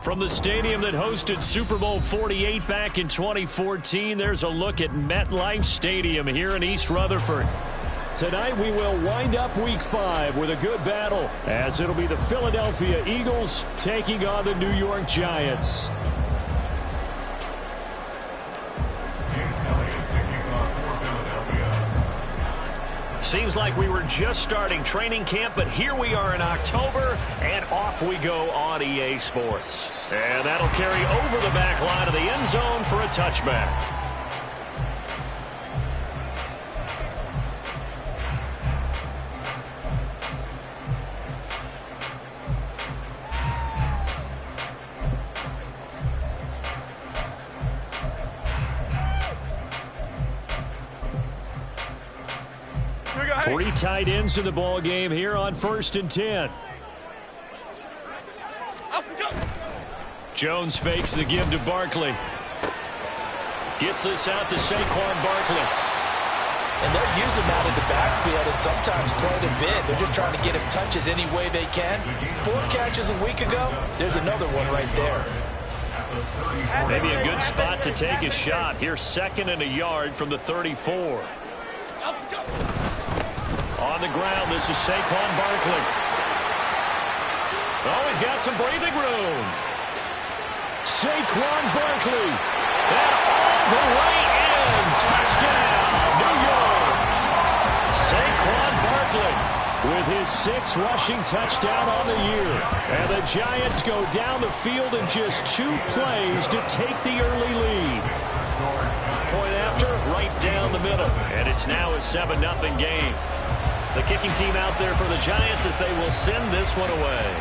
From the stadium that hosted Super Bowl 48 back in 2014, there's a look at MetLife Stadium here in East Rutherford. Tonight we will wind up Week 5 with a good battle, as it'll be the Philadelphia Eagles taking on the New York Giants. Seems like we were just starting training camp, but here we are in October, and off we go on EA Sports. And that'll carry over the back line of the end zone for a touchback. Three tight ends in the ball game here on 1st and 10. Jones fakes the give to Barkley. Gets this out to Saquon Barkley. And they're using that in the backfield, and sometimes quite a bit. They're just trying to get him touches any way they can. 4 catches a week ago. There's another one right there. Maybe a good spot to take a shot. Here's 2nd and a yard from the 34. On the ground, this is Saquon Barkley. Oh, he's got some breathing room. Saquon Barkley. And all the way in. Touchdown, New York. Saquon Barkley with his 6th rushing touchdown on the year. And the Giants go down the field in just 2 plays to take the early lead. Point after, right down the middle. And it's now a 7-0 game. The kicking team out there for the Giants as they will send this one away.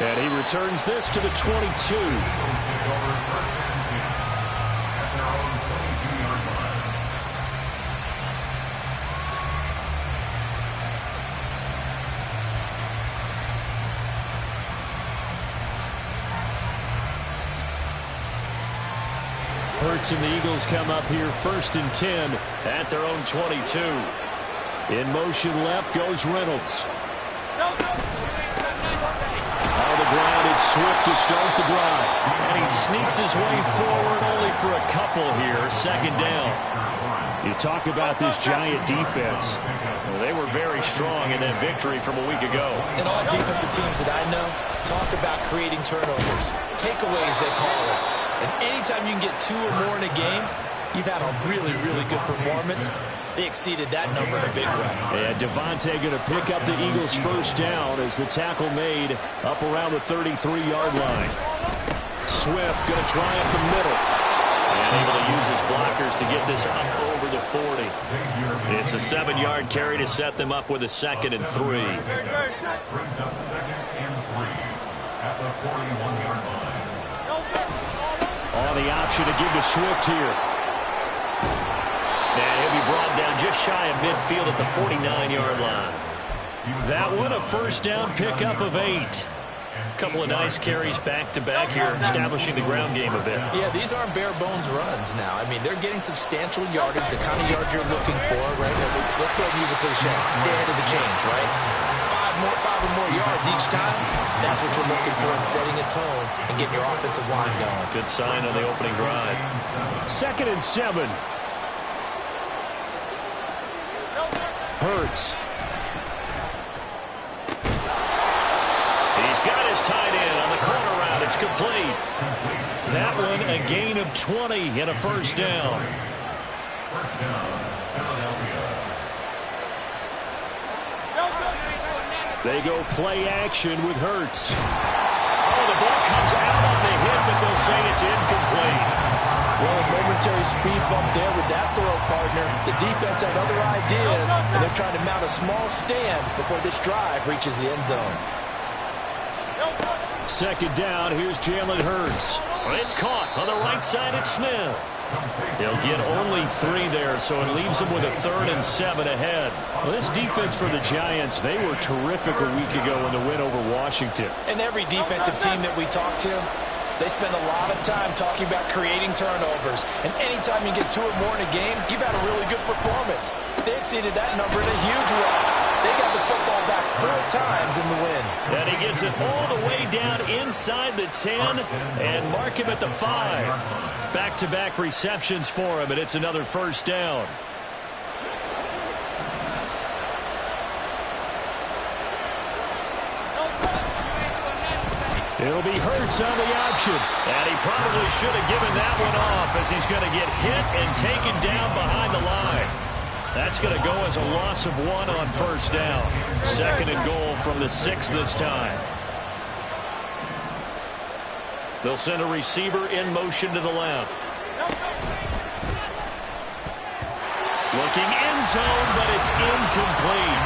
And he returns this to the 22. Hurts and the Eagles come up here 1st and 10 at their own 22. In motion left goes Reynolds. On the ground, it's Swift to start the drive. And he sneaks his way forward only for a couple here. 2nd down. You talk about this Giant defense. Well, they were very strong in that victory from a week ago. And all defensive teams that I know talk about creating turnovers. Takeaways, they call it. And anytime you can get 2 or more in a game, you've had a really, really good performance. They exceeded that number in a big way. And Devontae going to pick up the Eagles' 1st down as the tackle made up around the 33-yard line. Swift going to try up the middle. And able to use his blockers to get this up over the 40. It's a 7-yard carry to set them up with a 2nd and 3. Brings up 2nd and 3 at the 41-yard line. On the option to give to Swift here. And he'll be brought down just shy of midfield at the 49-yard line. That one a 1st down pickup of 8. Couple of nice carries back-to-back here, establishing the ground game a bit. Yeah, these aren't bare-bones runs now. I mean, they're getting substantial yardage, the kind of yards you're looking for, right? Let's go ahead and use a cliche. Stay ahead of the change, right? 5 or more yards each time. That's what you're looking for in setting a tone and getting your offensive line going. Good sign on the opening drive. 2nd and 7. Hurts. He's got his tight end on the corner route. It's complete. That one a gain of 20 and a 1st down. First down, Philadelphia. They go play action with Hurts. Oh, the ball comes out on the hit, but they'll say it's incomplete. Well, a momentary speed bump there with that throw, partner. The defense had other ideas, and they're trying to mount a small stand before this drive reaches the end zone. 2nd down, here's Jalen Hurts. It's caught on the right side at Smith. They'll get only 3 there, so it leaves them with a 3rd and 7 ahead. Well, this defense for the Giants, they were terrific a week ago in the win over Washington. And every defensive team that we talk to, they spend a lot of time talking about creating turnovers. And anytime you get 2 or more in a game, you've had a really good performance. They exceeded that number in a huge way. They got the football back 4 times in the win. And he gets it all the way down inside the 10 and mark him at the 5. Back-to-back receptions for him, and it's another first down. It'll be Hurts on the option. And he probably should have given that one off as he's going to get hit and taken down behind the line. That's going to go as a loss of 1 on first down. 2nd and goal from the 6 this time. They'll send a receiver in motion to the left. Looking end zone, but it's incomplete.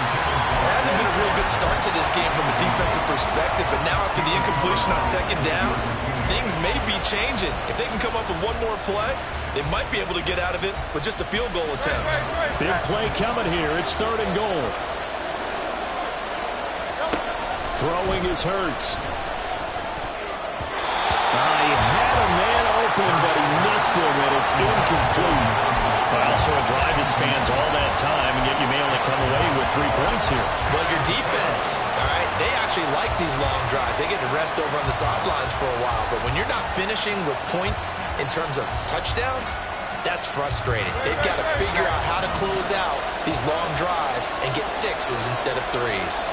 It hasn't been a real good start to this game from a defensive perspective, but now after the incompletion on 2nd down, things may be changing. If they can come up with one more play, they might be able to get out of it with just a field goal attempt. Big play coming here. It's 3rd and goal. Throwing is Hurts. He had a man open, but he missed him, and it's incomplete. Also a drive that spans all that time, and yet you may only come away with 3 points here. Well, your defense, all right, they actually like these long drives. They get to rest over on the sidelines for a while, but when you're not finishing with points in terms of touchdowns, that's frustrating. They've got to figure out how to close out these long drives and get 6s instead of 3s.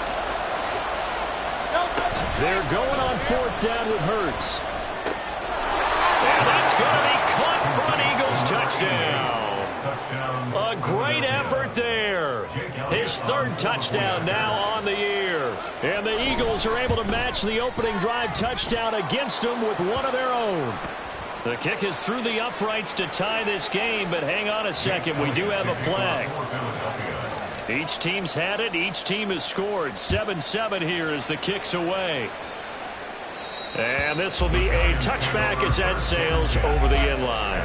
They're going on 4th down with Hurts. And that's going to be caught for an Eagles touchdown. A great effort there. His 3rd touchdown now on the year. And the Eagles are able to match the opening drive touchdown against them with one of their own. The kick is through the uprights to tie this game, but hang on a second. We do have a flag. Each team's had it. Each team has scored. 7-7 here as the kick's away. And this will be a touchback as that sails over the end line.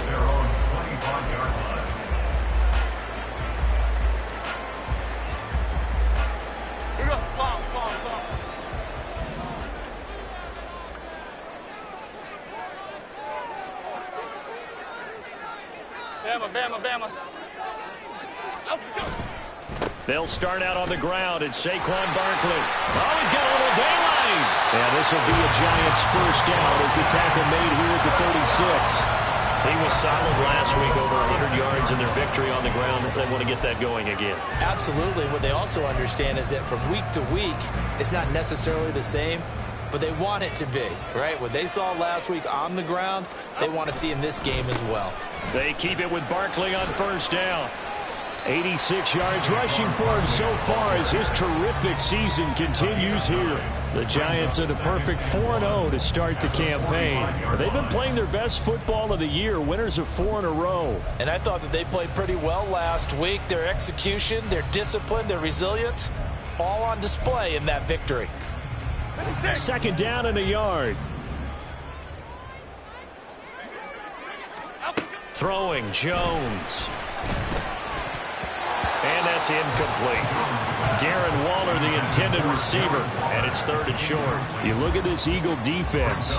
Bama. They'll start out on the ground. It's Saquon Barkley. Oh, he's got a little daylight. And this will be a Giants first down as the tackle made here at the 36. He was solid last week, over 100 yards in their victory on the ground. They want to get that going again. Absolutely. What they also understand is that from week to week, it's not necessarily the same, but they want it to be, right? What they saw last week on the ground, they want to see in this game as well. They keep it with Barkley on first down. 86 yards rushing for him so far as his terrific season continues here. The Giants are the perfect 4-0 to start the campaign. They've been playing their best football of the year, winners of 4 in a row. And I thought that they played pretty well last week. Their execution, their discipline, their resilience, all on display in that victory. 2nd down and a yard. Throwing Jones. And that's incomplete. Darren Waller, the intended receiver, and it's 3rd and short. You look at this Eagle defense.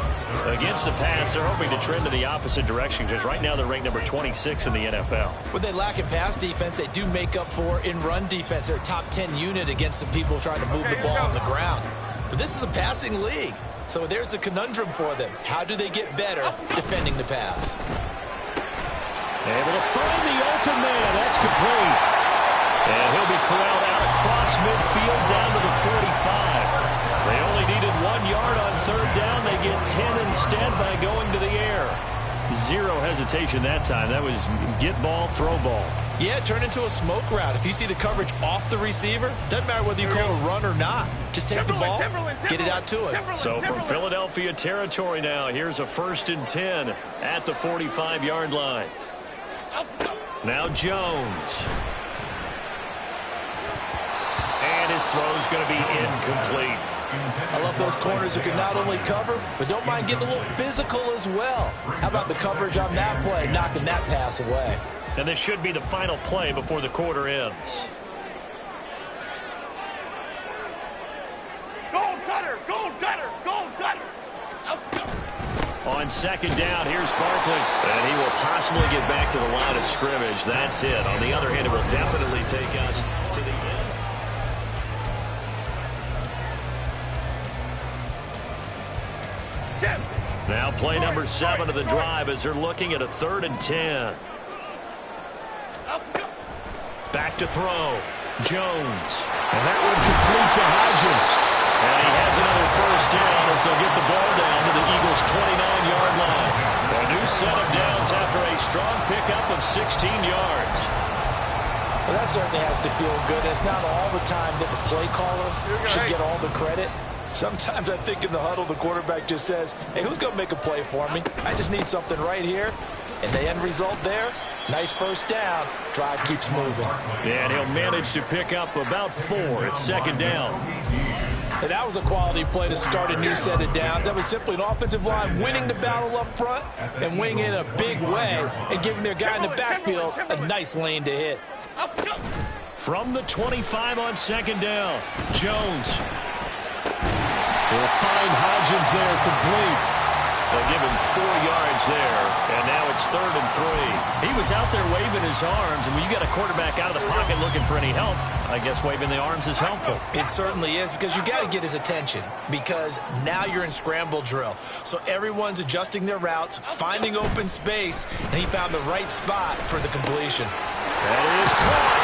Against the pass, they're hoping to trend in the opposite direction because right now they're ranked number 26 in the NFL. What they lack in pass defense, they do make up for in run defense. They're a top 10 unit against the people trying to move the ball on the ground. But this is a passing league, so there's a conundrum for them. How do they get better defending the pass? Able to find the open man. That's complete. And he'll be corralled out across midfield down to the 45. They only needed 1 yard on 3rd down. They get 10 instead by going to the air. Zero hesitation that time. That was get ball, throw ball. Yeah, turn into a smoke route. If you see the coverage off the receiver, doesn't matter whether you call a run or not. Just take the ball, get it out to him. So from Philadelphia territory now, here's a 1st and 10 at the 45-yard line. Now Jones. And his throw's going to be incomplete. I love those corners who can not only cover, but don't mind getting a little physical as well. How about the coverage on that play, knocking that pass away? And this should be the final play before the quarter ends. Gold cutter. On 2nd down, here's Barkley. And he will possibly get back to the line of scrimmage. That's it. On the other hand, it will definitely take us to the end. Now play number 7 of the drive as they're looking at a 3rd and 10. Back to throw. Jones. And that one complete to Hodgins. And he has another first down as they'll get the ball down to the Eagles' 29-yard line. A new set of downs after a strong pickup of 16 yards. Well, that certainly has to feel good. It's not all the time that the play caller should get all the credit. Sometimes I think in the huddle, the quarterback just says, hey, who's going to make a play for me? I just need something right here. And the end result there, nice first down. Drive keeps moving. And he'll manage to pick up about 4. It's 2nd down. And that was a quality play to start a new set of downs. That was simply an offensive line winning the battle up front and winning in a big way and giving their guy in the backfield a nice lane to hit. From the 25 on 2nd down, Jones. They'll find Hodgins there complete. They'll give him 4 yards there, and now it's 3rd and 3. He was out there waving his arms, and when you got a quarterback out of the pocket looking for any help, I guess waving the arms is helpful. It certainly is, because you got to get his attention, because now you're in scramble drill. So everyone's adjusting their routes, finding open space, and he found the right spot for the completion. That is caught,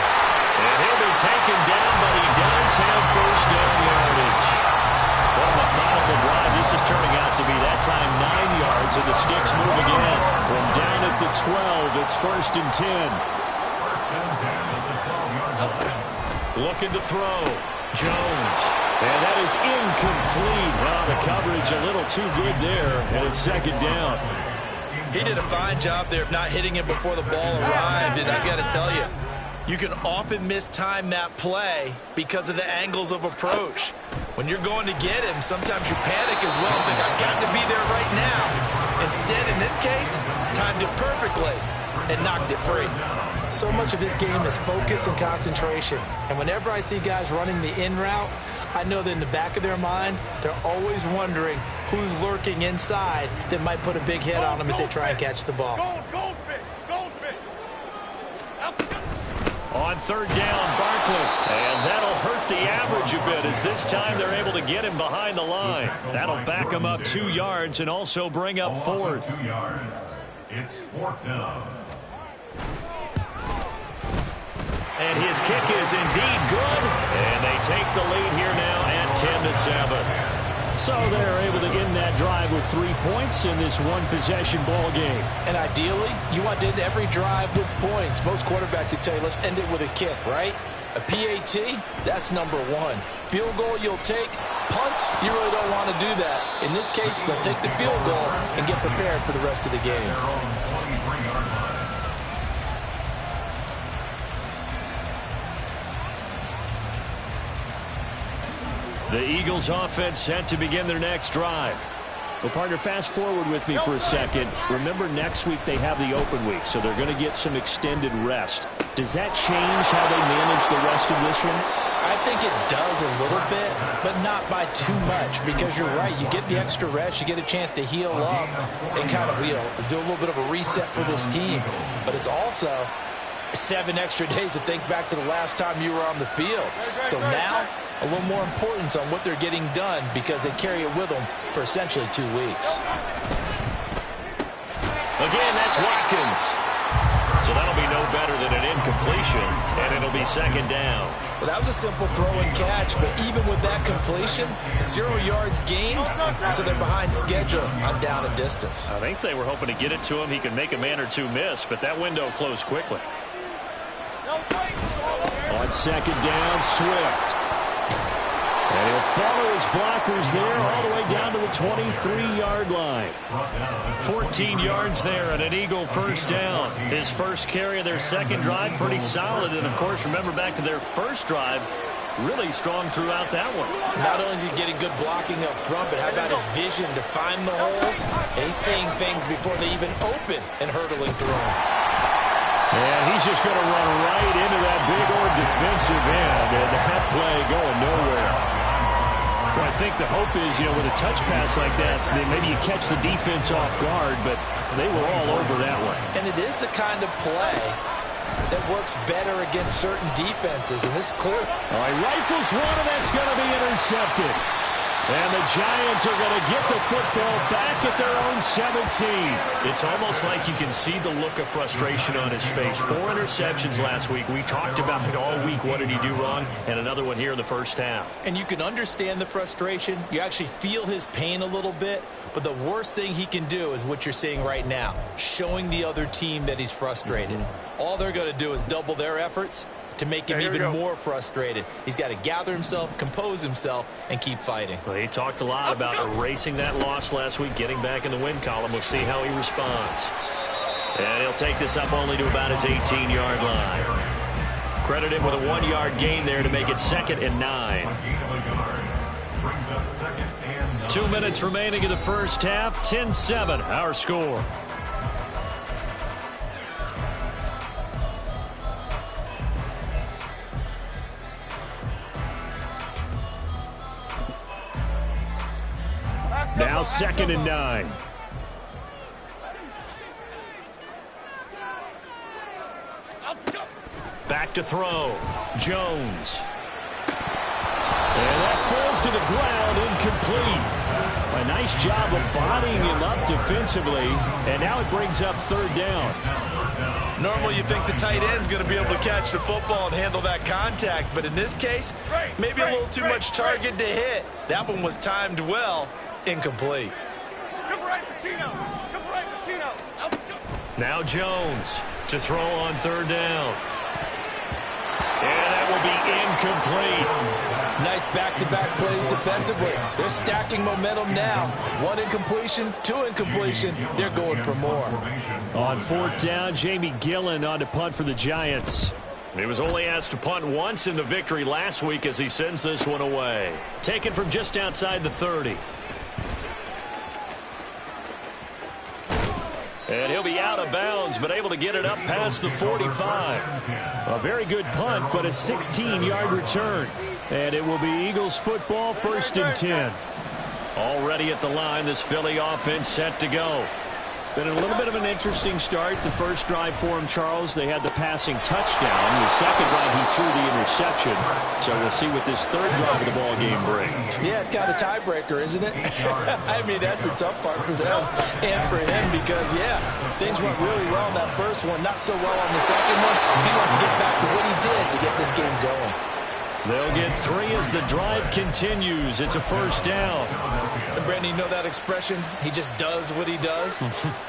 and he'll be taken down, but he does have first down yardage. What a methodical drive. This is turning out to be that time 9 yards, and the Sticks move again. From down at the 12, it's 1st and 10. Looking to throw. Jones. And that is incomplete. Wow, the coverage a little too good there, and it's 2nd down. He did a fine job there of not hitting him before the ball arrived, and I've got to tell you, you can often mistime that play because of the angles of approach. When you're going to get him, sometimes you panic as well and think, I've got to be there right now. Instead, in this case, timed it perfectly and knocked it free. So much of this game is focus and concentration. And whenever I see guys running the in route, I know that in the back of their mind, they're always wondering who's lurking inside that might put a big hit on them as they try and catch the ball. On 3rd down, Barkley. And that'll hurt the average a bit as this time they're able to get him behind the line. That'll back him up 2 yards and also bring up 4th. 2 yards. It's 4th down. And his kick is indeed good. And they take the lead here now at 10-7. So they're able to end that drive with 3 points in this one-possession ball game. And ideally, you want to end every drive with points. Most quarterbacks would tell you, let's end it with a kick, right? A PAT, that's number 1. Field goal you'll take. Punts, you really don't want to do that. In this case, they'll take the field goal and get prepared for the rest of the game. The Eagles offense set to begin their next drive. Well, partner, fast forward with me for a second. Remember, next week they have the open week, so they're going to get some extended rest. Does that change how they manage the rest of this one? I think it does a little bit, but not by too much, because you're right. You get the extra rest. You get a chance to heal up and kind of, do a little bit of a reset for this team. But it's also 7 extra days to think back to the last time you were on the field. So now, a little more importance on what they're getting done because they carry it with them for essentially 2 weeks. Again, that's Watkins. So that'll be no better than an incompletion, and it'll be 2nd down. Well, that was a simple throw and catch, but even with that completion, 0 yards gained, so they're behind schedule on down and distance. I think they were hoping to get it to him. He could make a man or two miss, but that window closed quickly. On 2nd down, Swift. And he'll follow his blockers there all the way down to the 23-yard line. 14 yards there and an Eagle first down. His first carry of their second drive, pretty solid. And, of course, remember back to their first drive, really strong throughout that one. Not only is he getting good blocking up front, but how about his vision to find the holes? And he's seeing things before they even open and hurtling through them. And he's just going to run right into that big old defensive end, and that play going nowhere. Well, I think the hope is, with a touch pass like that, maybe you catch the defense off guard, but they were all over that one. And it is the kind of play that works better against certain defenses, and this is clear. All right, rifles one, and that's going to be intercepted. And the Giants are going to get the football back at their own 17. It's almost like you can see the look of frustration on his face. 4 interceptions last week. We talked about it all week. What did he do wrong? And another one here in the first half. And you can understand the frustration. You actually feel his pain a little bit. But the worst thing he can do is what you're seeing right now, showing the other team that he's frustrated. All they're going to do is double their efforts to make him even more frustrated. He's got to gather himself, compose himself, and keep fighting. Well, he talked a lot about erasing that loss last week, getting back in the win column. We'll see how he responds. And he'll take this up only to about his 18-yard line. Credit him with a 1-yard gain there to make it 2nd and 9. 2 minutes remaining in the first half. 10-7, our score. Now 2nd and 9. Back to throw. Jones. And that falls to the ground, incomplete. A nice job of bodying him up defensively, and now it brings up 3rd down. Normally you think the tight end's going to be able to catch the football and handle that contact, but in this case, maybe a little too much target to hit. That one was timed well, incomplete. Now Jones to throw on 3rd down. And that will be incomplete. Nice back-to-back plays defensively. They're stacking momentum now. 1 incompletion, 2 incompletion. They're going for more. On 4th down, Jamie Gillen on to punt for the Giants. He was only asked to punt once in the victory last week as he sends this one away. Taken from just outside the 30. And he'll be out of bounds, but able to get it up past the 45. A very good punt, but a 16-yard return. And it will be Eagles football, 1st and 10. Already at the line, this Philly offense set to go. It's been a little bit of an interesting start. The first drive for him, Charles, they had the passing touchdown. The second drive, he threw the interception. So we'll see what this 3rd drive of the ball game brings. Yeah, it's got a tiebreaker, isn't it? I mean, that's the tough part for them and for him because, yeah, things went really well in that first one, not so well on the second one. He wants to get back to what he did to get this game going. They'll get 3 as the drive continues. It's a 1st down. And Brandon, you know that expression? He just does what he does?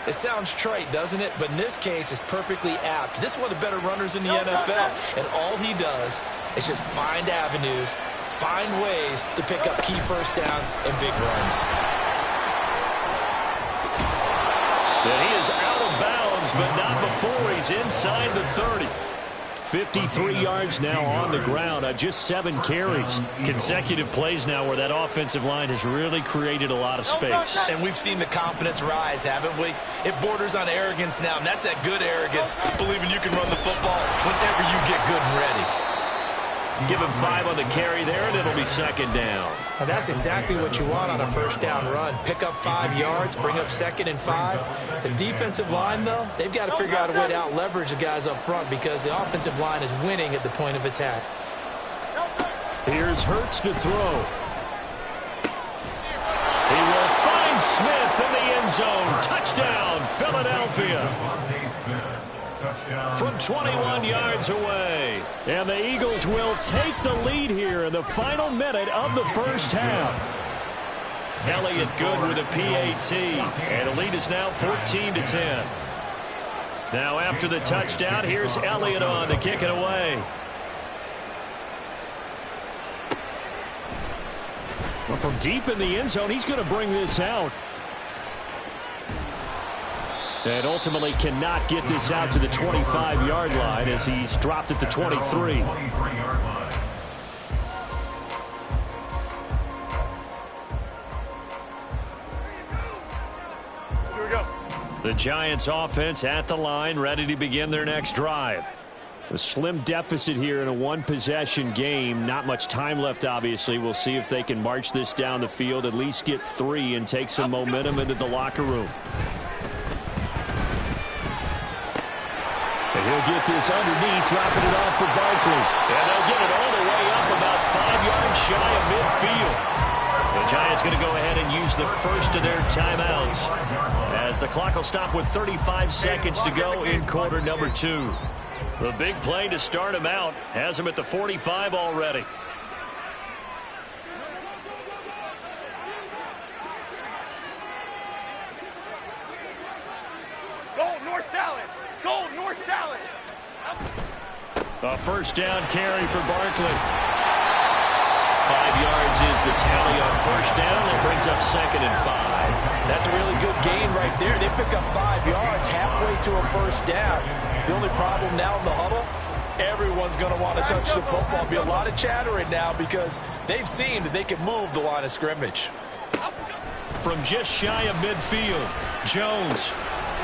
It sounds trite, doesn't it? But in this case, it's perfectly apt. This is one of the better runners in the NFL. And all he does is just find avenues, find ways to pick up key 1st downs and big runs. And he is out of bounds, but not before he's inside the 30. 53 yards now on the ground on just 7 carries. Consecutive plays now where that offensive line has really created a lot of space. And we've seen the confidence rise, haven't we? It borders on arrogance now, and that's that good arrogance, believing you can run the football whenever you get good and ready. Give him 5 on the carry there, and it'll be 2nd down. Now that's exactly what you want on a 1st down run. Pick up 5 yards, bring up 2nd and 5. The defensive line, though, they've got to figure out a way to out-leverage the guys up front because the offensive line is winning at the point of attack. Here's Hurts to throw. He will find Smith in the end zone. Touchdown, Philadelphia. From 21 yards away. And the Eagles will take the lead here in the final minute of the first half. Elliott good with a PAT. And the lead is now 14-10. Now after the touchdown, here's Elliott on to kick it away. Well, from deep in the end zone, he's going to bring this out. And ultimately cannot get this out to the 25-yard line as he's dropped at the 23. Here we go. The Giants offense at the line, ready to begin their next drive. A slim deficit here in a one-possession game. Not much time left, obviously. We'll see if they can march this down the field, at least get 3 and take some momentum into the locker room. And he'll get this underneath, dropping it off for Barkley. And they'll get it all the way up about 5 yards shy of midfield. The Giants going to go ahead and use the first of their timeouts as the clock will stop with 35 seconds to go in quarter number 2. The big play to start him out has him at the 45 already. A first down carry for Barkley. 5 yards is the tally on first down. That brings up 2nd and 5. That's a really good gain right there. They pick up 5 yards halfway to a first down. The only problem now in the huddle, everyone's going to want to touch the football. There'll be a lot of chattering now because they've seen that they can move the line of scrimmage. From just shy of midfield, Jones.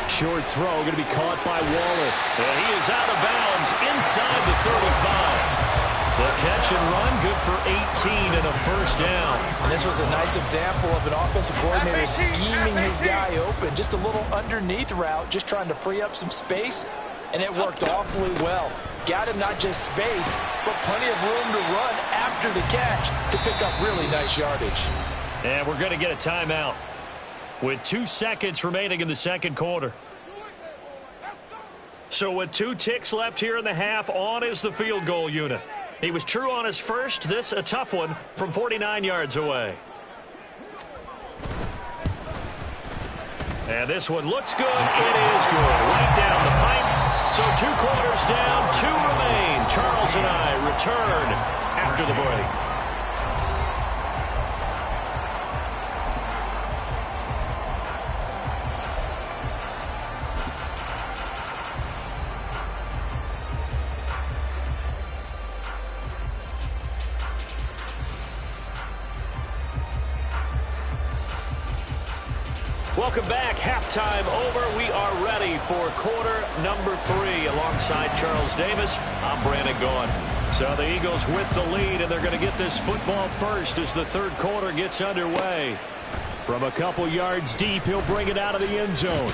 Short throw going to be caught by Waller. And he is out of bounds inside the 35. The catch and run good for 18 and a first down. And this was a nice example of an offensive coordinator scheming his guy open. Just a little underneath route, just trying to free up some space. And it worked awfully well. Got him not just space, but plenty of room to run after the catch to pick up really nice yardage. And we're going to get a timeout with 2 seconds remaining in the second quarter. So with 2 ticks left here in the half, on is the field goal unit. He was true on his first. This a tough one from 49 yards away. And this one looks good. It is good. Right down the pipe. So 2 quarters down, 2 remain. Charles and I return after the break. Welcome back. Halftime over. We are ready for quarter number 3. Alongside Charles Davis, I'm Brandon Gaughan. So the Eagles with the lead, and they're going to get this football first as the third quarter gets underway. From a couple yards deep, he'll bring it out of the end zone.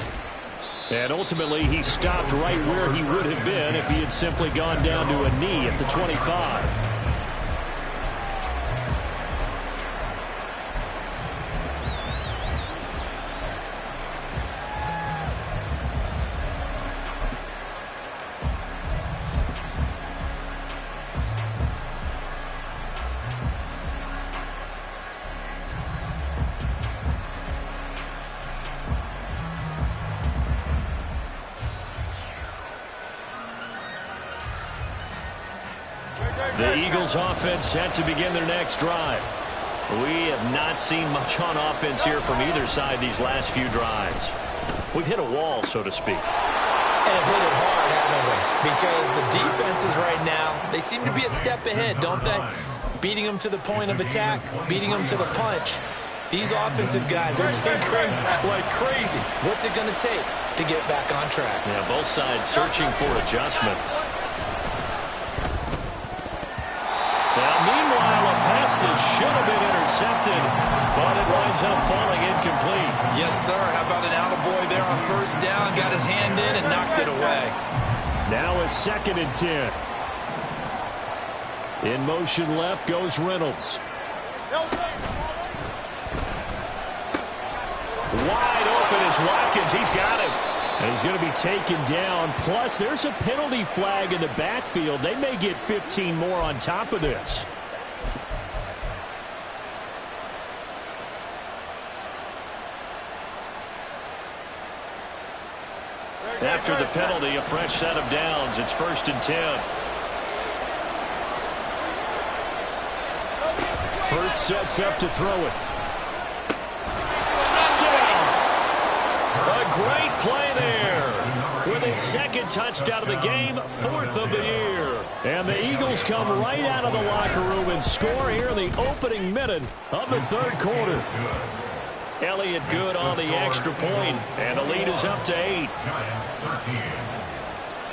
And ultimately, he stopped right where he would have been if he had simply gone down to a knee at the 25. The Eagles offense set to begin their next drive. We have not seen much on offense here from either side these last few drives. We've hit a wall, so to speak. And have hit it hard, haven't we? Because the defenses right now, they seem to be a step ahead, don't they? Beating them to the point of attack, beating them to the punch. These offensive guys are tinkering like crazy. What's it going to take to get back on track? Yeah, both sides searching for adjustments. Now, meanwhile, a pass that should have been intercepted, but it winds up falling incomplete. Yes, sir. How about an attaboy there on first down? Got his hand in and knocked it away. Now a 2nd and 10. In motion left goes Reynolds. Wide open is Watkins. He's got him. And he's going to be taken down. Plus, there's a penalty flag in the backfield. They may get 15 more on top of this. After the penalty, a fresh set of downs. It's 1st and 10. Hurts sets up to throw it. A great play there with his 2nd touchdown of the game, 4th of the year. And the Eagles come right out of the locker room and score here in the opening minute of the third quarter. Elliott good on the extra point, and the lead is up to 8.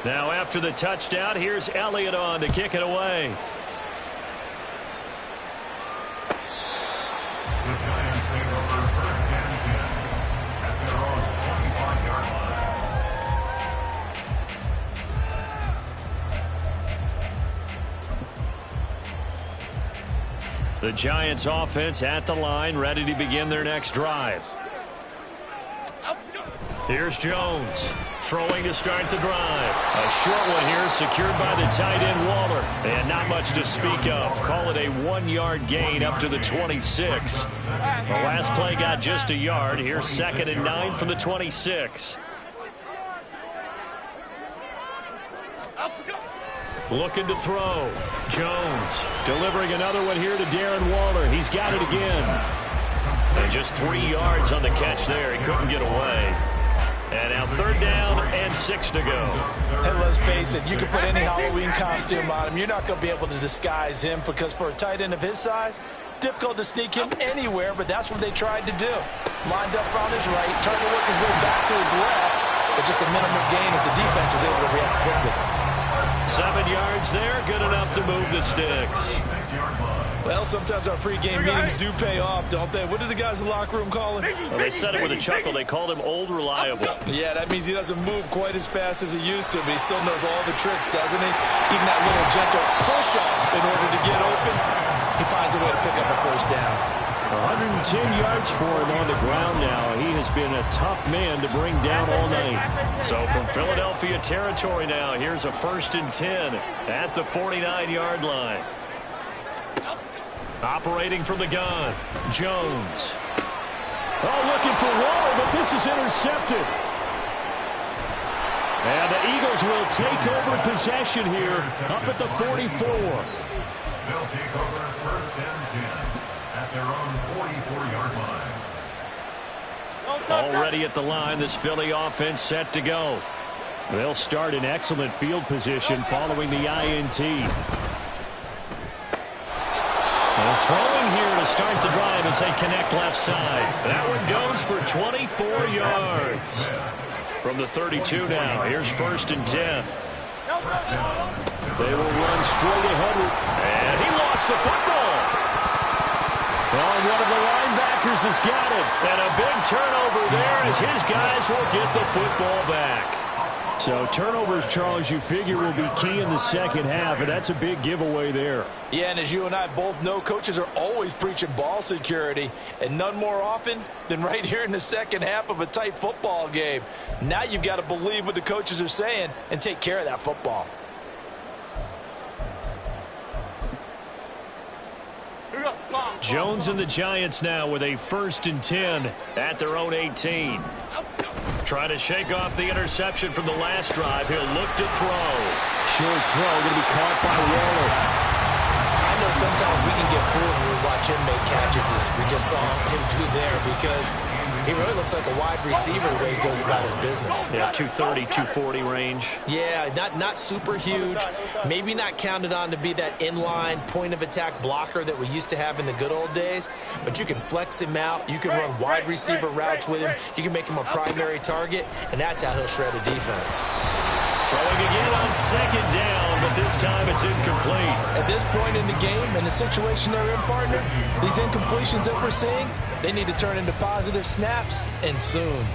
Now after the touchdown, here's Elliott on to kick it away. The Giants take over 1st and 10 at their own 25-yard line. The Giants offense at the line, ready to begin their next drive. Here's Jones, throwing to start the drive. A short one here, secured by the tight end Waller. And not much to speak of. Call it a 1-yard gain up to the 26. The last play got just a yard. Here's 2nd and 9 from the 26. Looking to throw. Jones delivering another one here to Darren Waller. He's got it again. And just 3 yards on the catch there. He couldn't get away. And now 3rd down and 6 to go. And let's face it, you can put any Halloween costume on him. You're not going to be able to disguise him because for a tight end of his size, difficult to sneak him anywhere, but that's what they tried to do. Lined up on his right, trying to work his way back to his left, but just a minimal gain as the defense was able to react quickly. 7 yards there, good enough to move the sticks. Well, sometimes our pregame meetings do pay off, don't they? What do the guys in the locker room call him? Well, they said it with a chuckle. They called him Old Reliable. Yeah, that means he doesn't move quite as fast as he used to, but he still knows all the tricks, doesn't he? Even that little gentle push-off in order to get open, he finds a way to pick up a first down. 110 yards for him on the ground now. He has been a tough man to bring down all night. So from Philadelphia territory now, here's a 1st and 10 at the 49-yard line. Operating from the gun, Jones. Oh, looking for Waller, but this is intercepted. And the Eagles will take over possession here up at the 44. They'll take over 1st and 10 at their own 44-yard line. Already at the line, this Philly offense set to go. They'll start in excellent field position following the INT. And throwing here to start the drive as they connect left side. That one goes for 24 yards. From the 32 now, here's 1st and 10. They will run straight ahead. And he lost the football. Well, one of the linebackers has got it. And a big turnover there as his guys will get the football back. So turnovers, Charles, you figure will be key in the second half, and that's a big giveaway there. Yeah, and as you and I both know, coaches are always preaching ball security, and none more often than right here in the second half of a tight football game. Now you've got to believe what the coaches are saying and take care of that football. Jones and the Giants now with a 1st and 10 at their own 18. Trying to shake off the interception from the last drive. He'll look to throw. Short throw going to be caught by Waller. I know sometimes we can get fooled when we watch him make catches as we just saw him do there because he really looks like a wide receiver the way he goes about his business. Yeah, 230, 240 range. Yeah, not super huge. Maybe not counted on to be that inline point-of-attack blocker that we used to have in the good old days. But you can flex him out. You can run wide receiver routes with him. You can make him a primary target, and that's how he'll shred a defense. Throwing again on 2nd down, but this time it's incomplete. At this point in the game and the situation they're in, partner, these incompletions that we're seeing, they need to turn into positive snaps, and soon.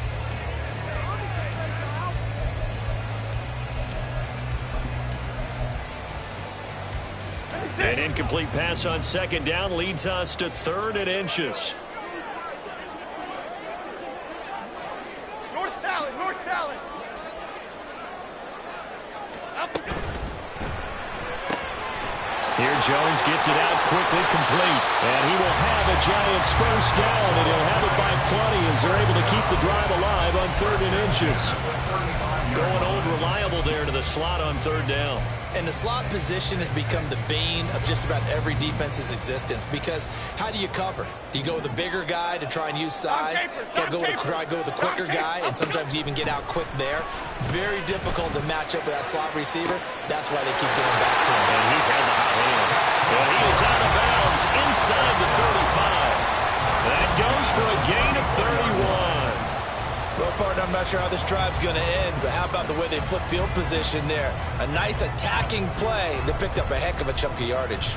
An incomplete pass on 2nd down leads us to 3rd and inches. North salad, north salad. Here Jones gets it out quickly, complete. And he will have a Giants first down, and he'll have it by plenty as they're able to keep the drive alive on 3rd and inches. Going Old Reliable there to the slot on 3rd down. And the slot position has become the bane of just about every defense's existence because how do you cover? Do you go with the bigger guy to try and use size? Try to go with the quicker guy, and sometimes you even get out quick there. Very difficult to match up with that slot receiver. That's why they keep going back to him. And he's had the hot hand. And he is out of bounds inside the 35. That goes for a gain of 31. Well, partner, I'm not sure how this drive's going to end, but how about the way they flip field position there? A nice attacking play that picked up a heck of a chunk of yardage.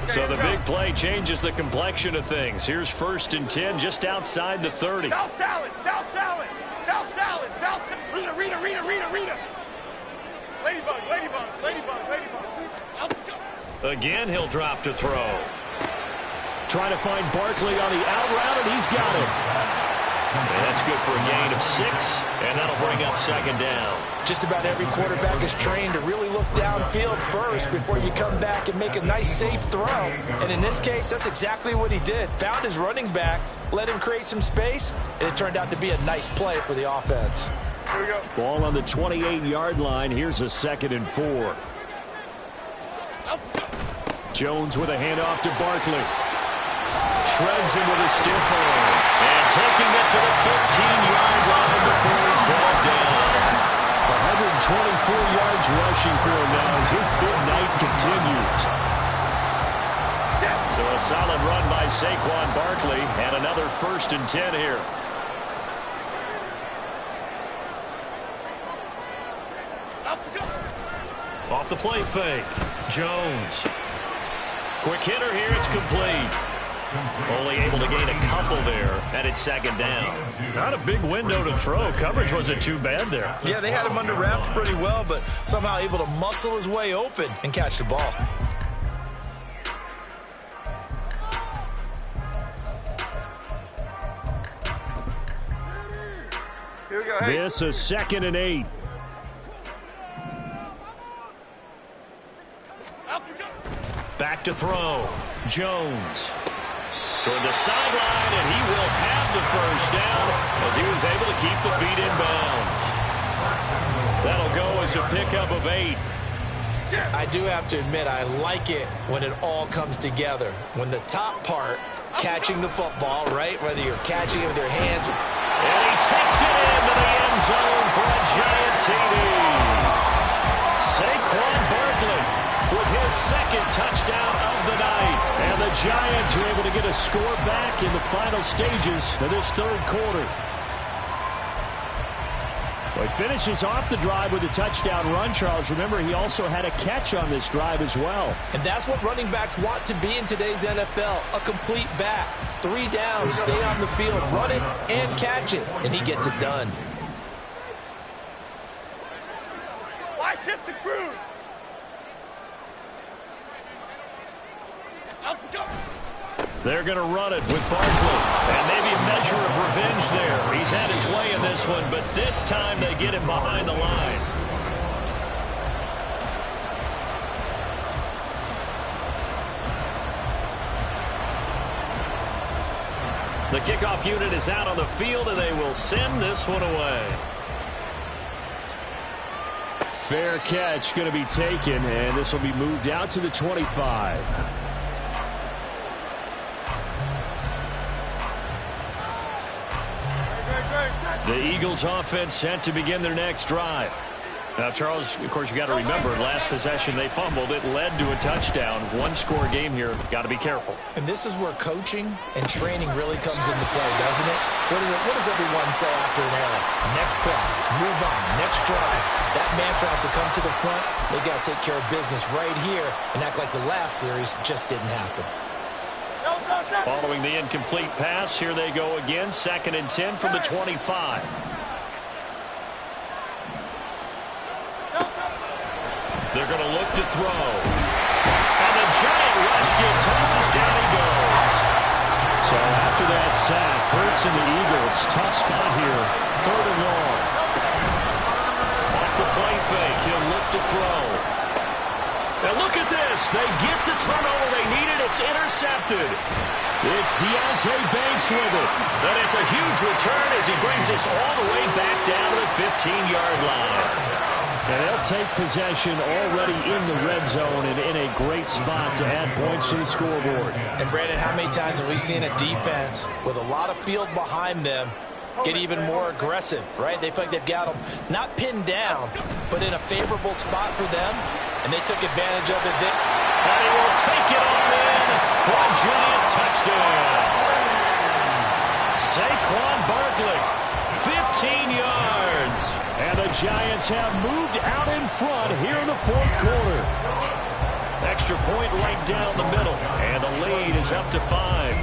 So the big play changes the complexion of things. Here's 1st and 10 just outside the 30. South salad, south salad, south salad, south salad. Rita. Ladybug. Again, he'll drop to throw. Trying to find Barkley on the out route, and he's got it. And that's good for a gain of 6, and that'll bring up second down. Just about every quarterback is trained to really look downfield first before you come back and make a nice, safe throw. And in this case, that's exactly what he did. Found his running back, let him create some space, and it turned out to be a nice play for the offense. Here we go. Ball on the 28-yard line. Here's a 2nd and 4. Jones with a handoff to Barkley. Shreds him with a stiff arm. And taking it to the 15-yard line before he's brought down. 124 yards rushing for him now as his big night continues. So a solid run by Saquon Barkley and another 1st and 10 here. Off the play fake. Jones. Quick hitter here. It's complete. Only able to gain a couple there, and it's 2nd down. Not a big window to throw. Coverage wasn't too bad there. Yeah, they had him under wraps pretty well, but somehow able to muscle his way open and catch the ball. Here we go. Hey. This a 2nd and 8. Back to throw. Jones. Toward the sideline, and he will have the 1st down as he was able to keep the feet in bounds. That'll go as a pickup of 8. I do have to admit, I like it when it all comes together. When the top part, catching the football, right, whether you're catching it with your hands. And he takes it into the end zone for a giant TD. Saquon Barkley with his 2nd touchdown of the night. And the Giants are able to get a score back in the final stages of this 3rd quarter. Well, he finishes off the drive with a touchdown run, Charles. Remember, he also had a catch on this drive as well. And that's what running backs want to be in today's NFL, a complete back. 3 downs, stay on the field, run it, and catch it. And he gets it done. Why shift the crew? They're going to run it with Barkley. And maybe a measure of revenge there. He's had his way in this one, but this time they get him behind the line. The kickoff unit is out on the field, and they will send this one away. Fair catch going to be taken, and this will be moved out to the 25. The Eagles offense set to begin their next drive. Now, Charles, of course, you got to remember, last possession they fumbled. It led to a touchdown. 1-score game here. Got to be careful. And this is where coaching and training really comes into play, doesn't it? What does everyone say after an error? Next play, move on, next drive. That mantra has to come to the front. They got to take care of business right here and act like the last series just didn't happen. Following the incomplete pass, here they go again. 2nd and 10 from the 25. They're going to look to throw. And the giant rush gets hosed. Down he goes. So after that sack, Hurts and the Eagles, tough spot here. 3rd and long. Off the play fake, he'll look to throw. And look at this. They get the turnover they needed. It's intercepted. It's Deontay Banks with it. And it's a huge return as he brings us all the way back down to the 15-yard line. And they'll take possession already in the red zone and in a great spot to add points to the scoreboard. And, Brandon, how many times have we seen a defense with a lot of field behind them get even more aggressive, right? They feel like they've got them not pinned down, but in a favorable spot for them, and they took advantage of it. And he will take it on in for a giant touchdown. Saquon Barkley, 15 yards. And the Giants have moved out in front here in the 4th quarter. Extra point right down the middle, and the lead is up to 5.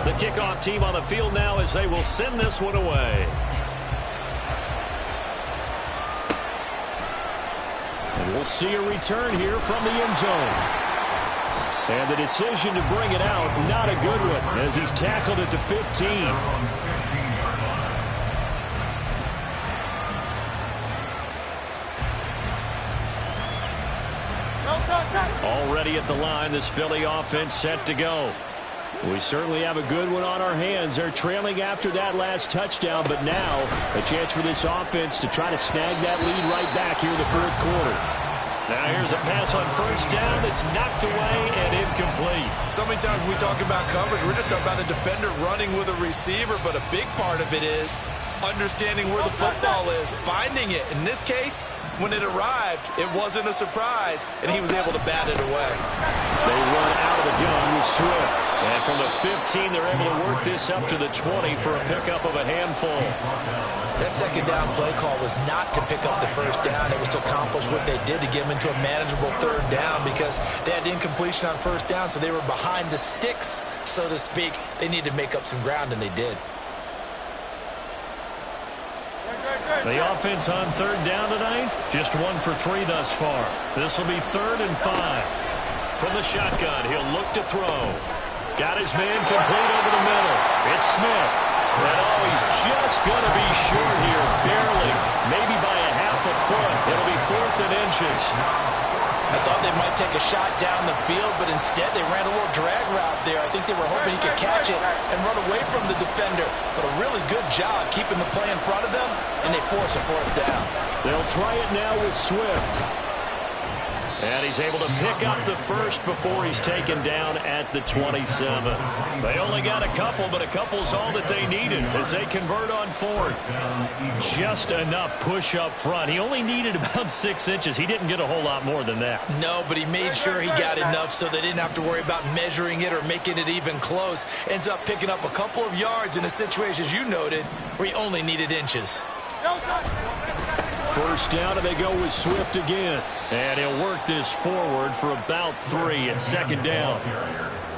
The kickoff team on the field now as they will send this one away. And We'll see a return here from the end zone. And the decision to bring it out, not a good one, as he's tackled at the 15. Already at the line, this Philly offense set to go. We certainly have a good one on our hands. They're trailing after that last touchdown, but now a chance for this offense to try to snag that lead right back here in the fourth quarter. Now here's a pass on first down. It's knocked away and incomplete. So many times when we talk about coverage, we're just about a defender running with a receiver, but a big part of it is understanding where the football is, finding it. In this case, when it arrived, it wasn't a surprise, and he was able to bat it away. They run out of the gun with Swift. And from the 15, they're able to work this up to the 20 for a pickup of a handful. That second down play call was not to pick up the first down. It was to accomplish what they did to get them into a manageable third down because they had incompletion on first down, so they were behind the sticks, so to speak. They needed to make up some ground, and they did. The offense on third down tonight, just 1 for 3 thus far. This will be 3rd and 5. From the shotgun, he'll look to throw. Got his man complete over the middle. It's Smith. And he's just going to be short here, barely, maybe by a half a foot. It'll be 4th and inches. I thought they might take a shot down the field, but instead they ran a little drag route there. I think they were hoping he could catch it and run away from the defender. But a really good job keeping the play in front of them, and they force a 4th down. They'll try it now with Swift. And he's able to pick up the first before he's taken down at the 27. They only got a couple, but a couple's all that they needed as they convert on 4th. Just enough push up front. He only needed about 6 inches. He didn't get a whole lot more than that. No, but he made sure he got enough so they didn't have to worry about measuring it or making it even close. Ends up picking up a couple of yards in a situation, as you noted, where he only needed inches. First down, and they go with Swift again. And he'll work this forward for about 3 at 2nd down.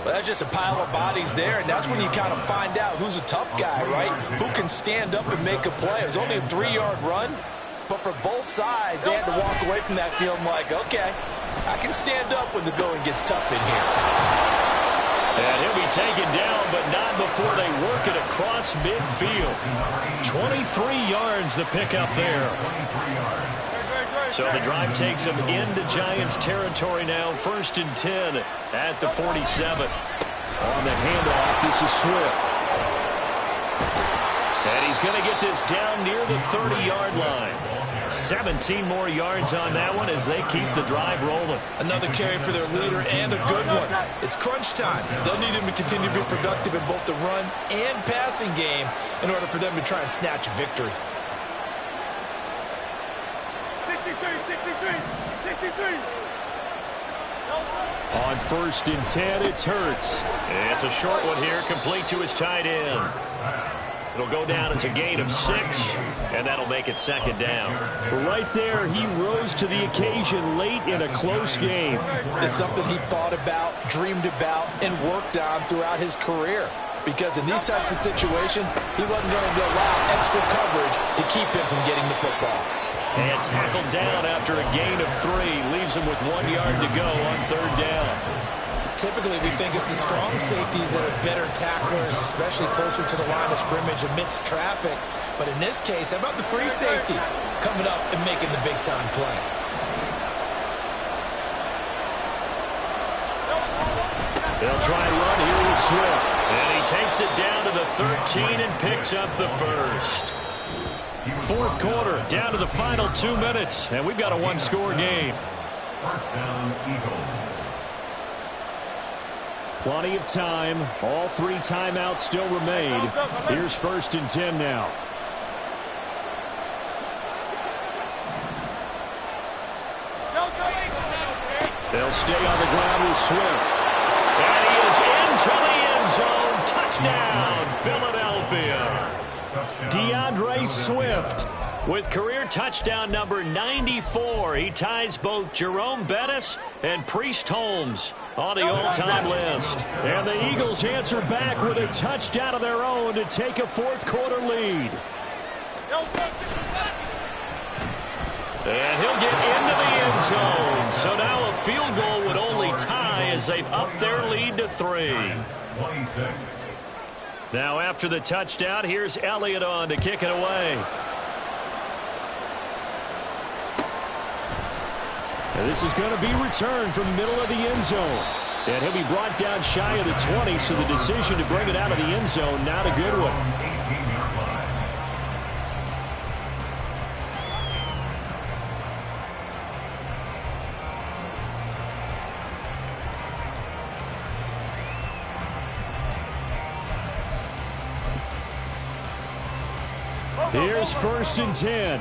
Well, that's just a pile of bodies there, and that's when you kind of find out who's a tough guy, right? Who can stand up and make a play. It was only a 3-yard run, but for both sides, they had to walk away from that field like, okay, I can stand up when the going gets tough in here. And he'll be taken down, but not before they work it across midfield. 23 yards to pick up there. So the drive takes them into Giants territory now. 1st and 10 at the 47. On the handoff, this is Swift. And he's going to get this down near the 30-yard line. 17 more yards on that one as they keep the drive rolling. Another carry for their leader and a good one. It's crunch time. They'll need him to continue to be productive in both the run and passing game in order for them to try and snatch a victory. 63. On 1st and 10, it's Hurts. It's a short one here, complete to his tight end. It'll go down as a gain of 6, and that'll make it 2nd down. Right there, he rose to the occasion late in a close game. It's something he thought about, dreamed about, and worked on throughout his career. Because in these types of situations, he wasn't going to allow extra coverage to keep him from getting the football. And tackled down after a gain of 3. Leaves him with 1 yard to go on 3rd down. Typically, we think it's the strong safeties that are better tacklers, especially closer to the line of scrimmage amidst traffic. But in this case, how about the free safety coming up and making the big-time play? They'll try and run here with Swift. And he takes it down to the 13 and picks up the first. 4th quarter, down to the final 2 minutes, and we've got a 1-score game. First down, Eagles. Plenty of time. All 3 timeouts still remain. Here's 1st and 10 now. They'll stay on the ground with Swift. And he is into the end zone. Touchdown, Philadelphia. DeAndre Swift with career touchdown number 94. He ties both Jerome Bettis and Priest Holmes on the all-time list. And the Eagles answer back with a touchdown of their own to take a 4th quarter lead. And he'll get into the end zone. So now a field goal would only tie as they've upped their lead to 3. 26. Now after the touchdown, here's Elliott on to kick it away. And this is going to be returned from the middle of the end zone. And he'll be brought down shy of the 20, so the decision to bring it out of the end zone, not a good one. 18-yard line. Here's 1st and 10.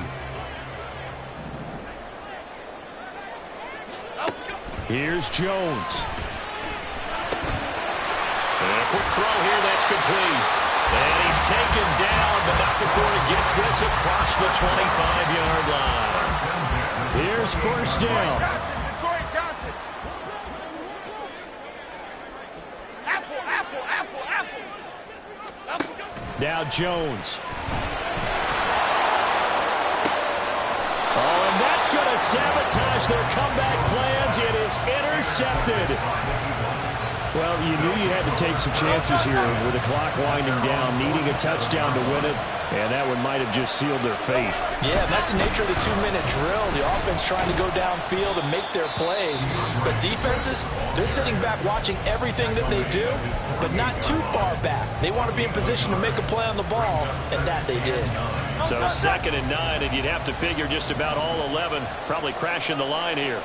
Here's Jones. And a quick throw here that's complete. And he's taken down, but not before he gets this across the 25-yard line. Here's 1st down. Detroit Johnson. Apple. Now Jones. Oh, and that's going to sabotage their comeback plans. It is intercepted. Well, you knew you had to take some chances here with the clock winding down, needing a touchdown to win it, and that one might have just sealed their fate. Yeah, that's the nature of the 2-minute drill. The offense trying to go downfield and make their plays. But defenses, they're sitting back watching everything that they do, but not too far back. They want to be in position to make a play on the ball, and that they did. So 2nd and 9, and you'd have to figure just about all 11 probably crashing the line here.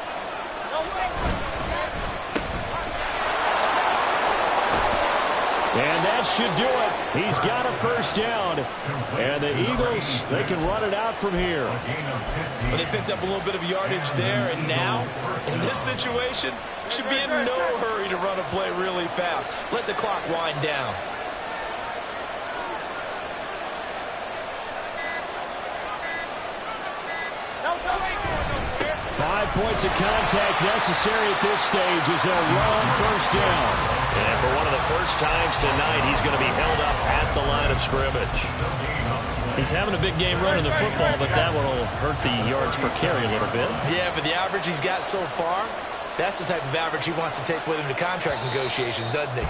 And that should do it. He's got a 1st down. And the Eagles, they can run it out from here. But they picked up a little bit of yardage there, and now, in this situation, should be in no hurry to run a play really fast. Let the clock wind down. 5 points of contact necessary at this stage as they'll run 1st down. And for one of the first times tonight, he's going to be held up at the line of scrimmage. He's having a big game running the football, but that one will hurt the yards per carry a little bit. Yeah, but the average he's got so far, that's the type of average he wants to take with him to contract negotiations, doesn't he?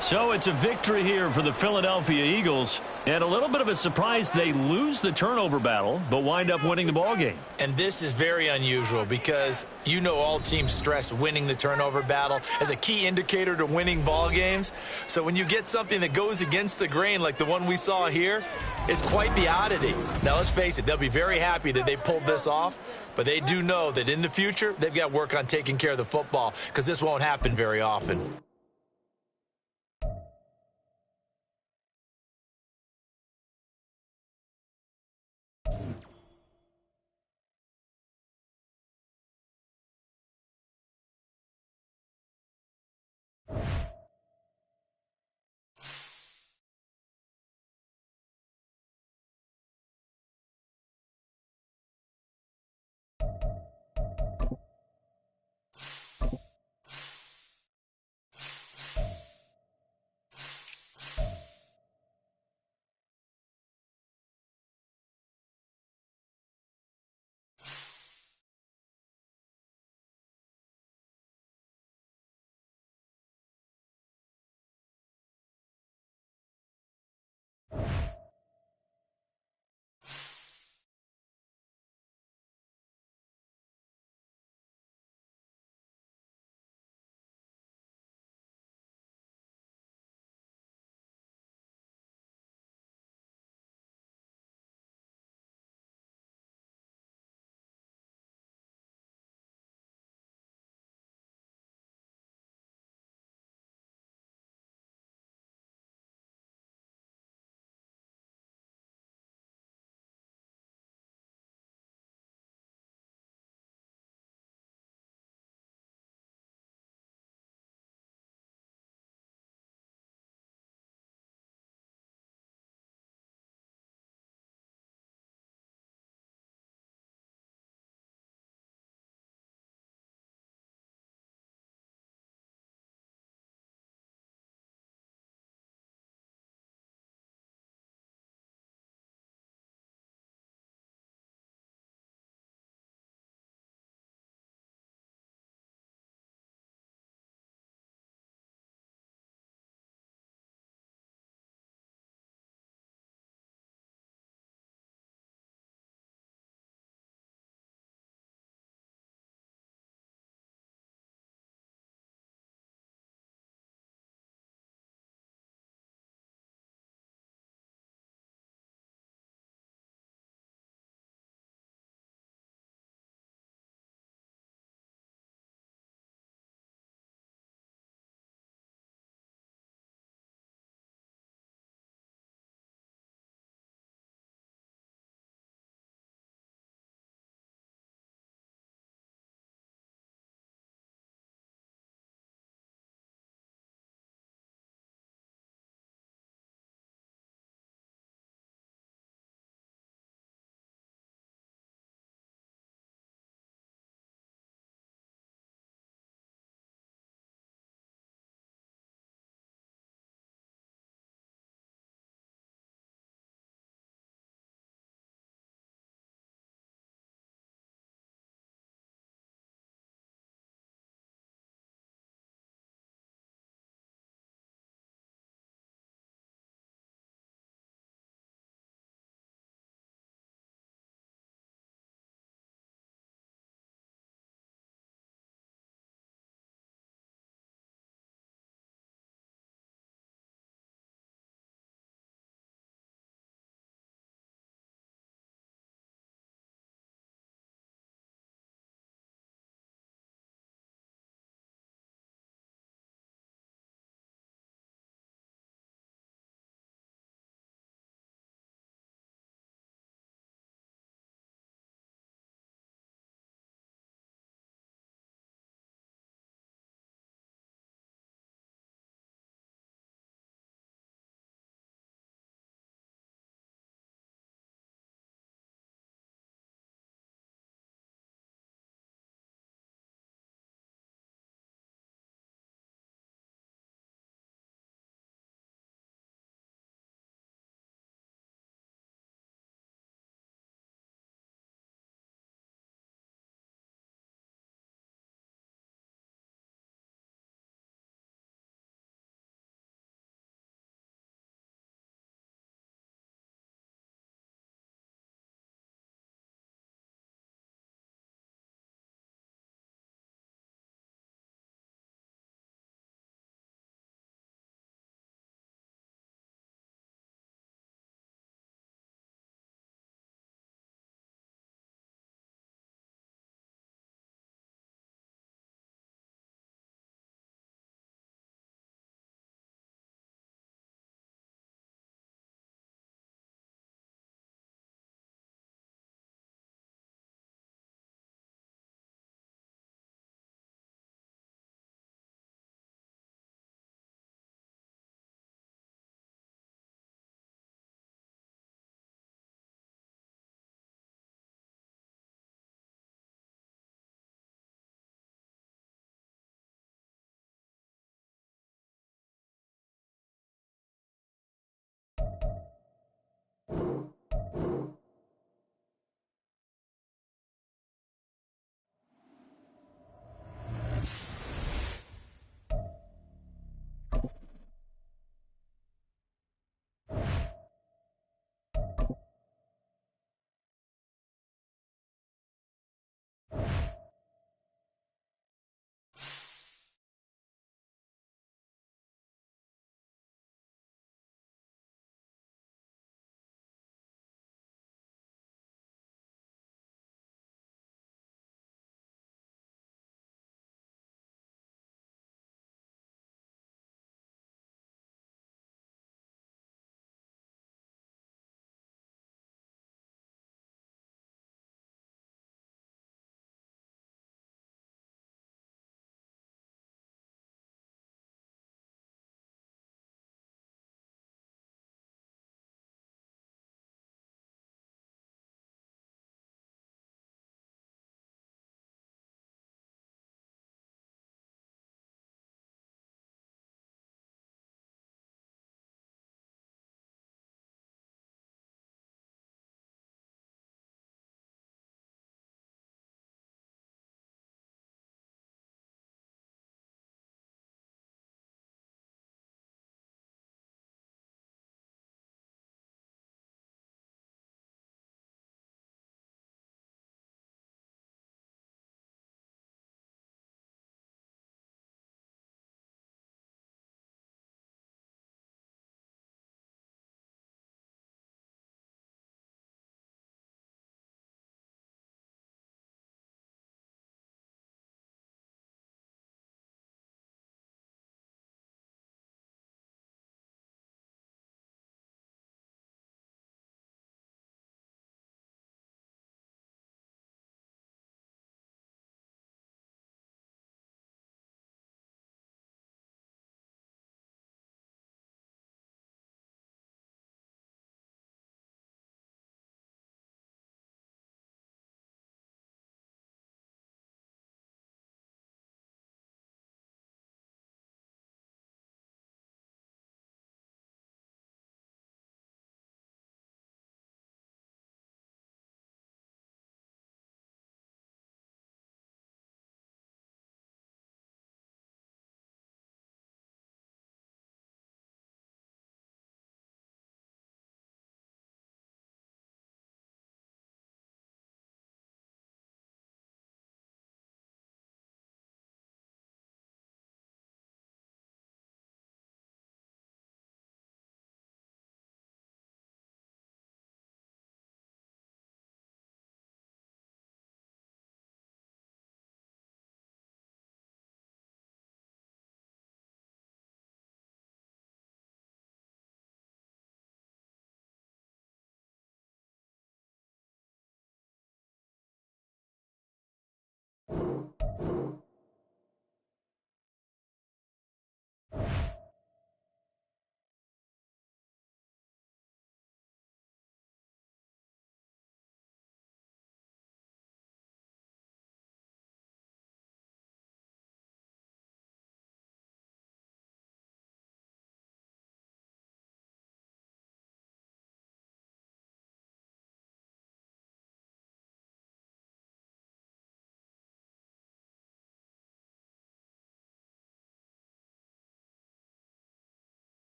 So it's a victory here for the Philadelphia Eagles. And a little bit of a surprise, they lose the turnover battle, but wind up winning the ball game. And this is very unusual because you know all teams stress winning the turnover battle as a key indicator to winning ball games. So when you get something that goes against the grain like the one we saw here, it's quite the oddity. Now let's face it, they'll be very happy that they pulled this off, but they do know that in the future, they've got to work on taking care of the football because this won't happen very often.